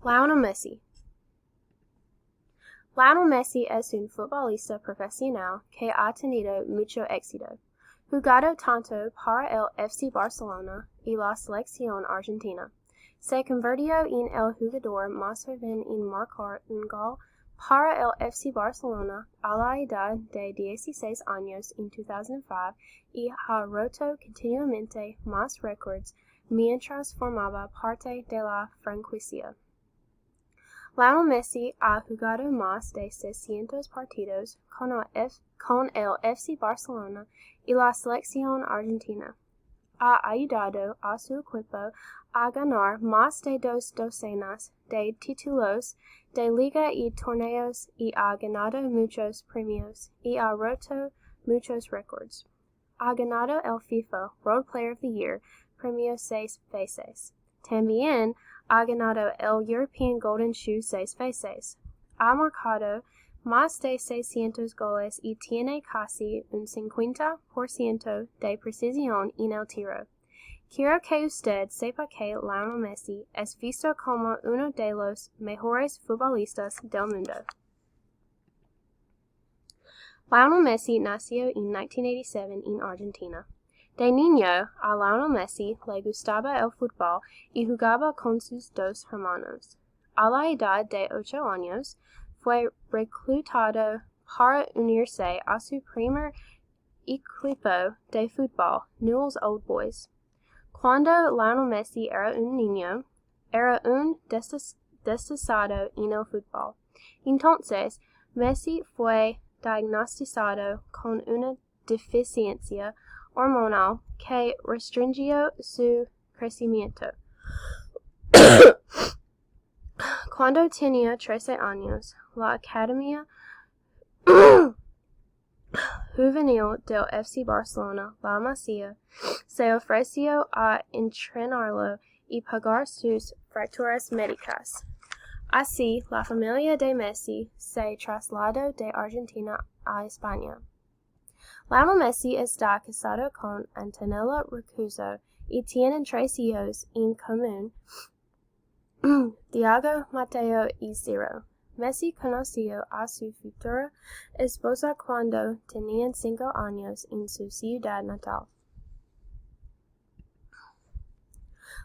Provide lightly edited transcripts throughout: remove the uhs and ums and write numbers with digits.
Lionel Messi. Lionel Messi es un futbolista profesional que ha tenido mucho éxito. Jugado tanto para el FC Barcelona y la selección argentina. Se convirtió en el jugador más joven en marcar un gol para el FC Barcelona a la edad de 16 años en 2005 y ha roto continuamente más récords mientras formaba parte de la franquicia. Lionel Messi ha jugado más de 600 partidos con el FC Barcelona y la selección argentina. Ha ayudado a su equipo a ganar más de 2 docenas de títulos de liga y torneos y ha ganado muchos premios y ha roto muchos récords. Ha ganado el FIFA World Player of the Year premio 6 veces. También ha ganado el European Golden Shoe 6 veces. Ha marcado más de 600 goles y tiene casi un 50% de precisión en el tiro. Quiero que usted sepa que Lionel Messi es visto como uno de los mejores futbolistas del mundo. Lionel Messi nació en 1987 en Argentina. De niño, a Lionel Messi le gustaba el fútbol y jugaba con sus 2 hermanos. A la edad de 8 años, fue reclutado para unirse a su primer equipo de fútbol, Newell's Old Boys. Cuando Lionel Messi era un niño, era un destacado en el fútbol. Entonces, Messi fue diagnosticado con una deficiencia hormonal que restringió su crecimiento. Cuando tenía 13 años, la Academia Juvenil del FC Barcelona, La Masia, se ofreció a entrenarlo y pagar sus fracturas médicas. Así, la familia de Messi se trasladó de Argentina a España. Lionel Messi está casado con Antonella Roccuzzo y tienen 3 hijos en común, Diego, Mateo y Ciro. Messi conoció a su futura esposa cuando tenían 5 años en su ciudad natal.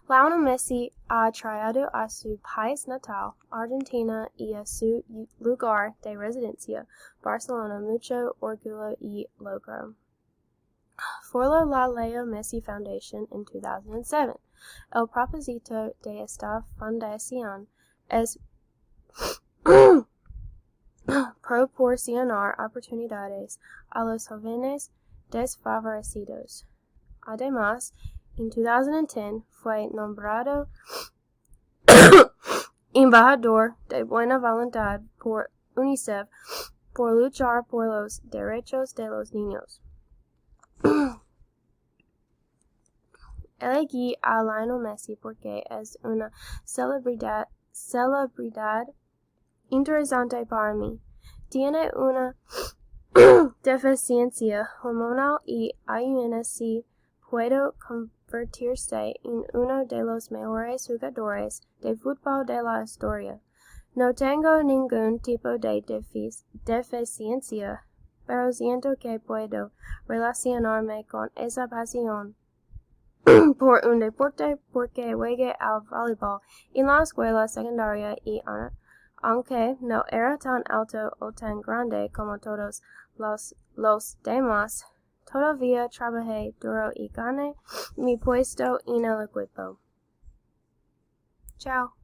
Lionel Messi ha traído a su país natal, Argentina, y a su lugar de residencia, Barcelona, mucho orgullo y logro. Formó la Leo Messi Foundation en 2007. El propósito de esta fundación es proporcionar oportunidades a los jóvenes desfavorecidos. Además, en 2010 fue nombrado embajador de buena voluntad por UNICEF por luchar por los derechos de los niños. Elegí a Lionel Messi porque es una celebridad interesante para mí. Tiene una deficiencia hormonal y aún así puede convertirse en uno de los mejores jugadores de fútbol de la historia. No tengo ningún tipo de deficiencia, pero siento que puedo relacionarme con esa pasión por un deporte porque jugué al voleibol en la escuela secundaria y aunque no era tan alto o tan grande como todos los demás, todavía trabajé duro y gané mi puesto en el equipo. Chao.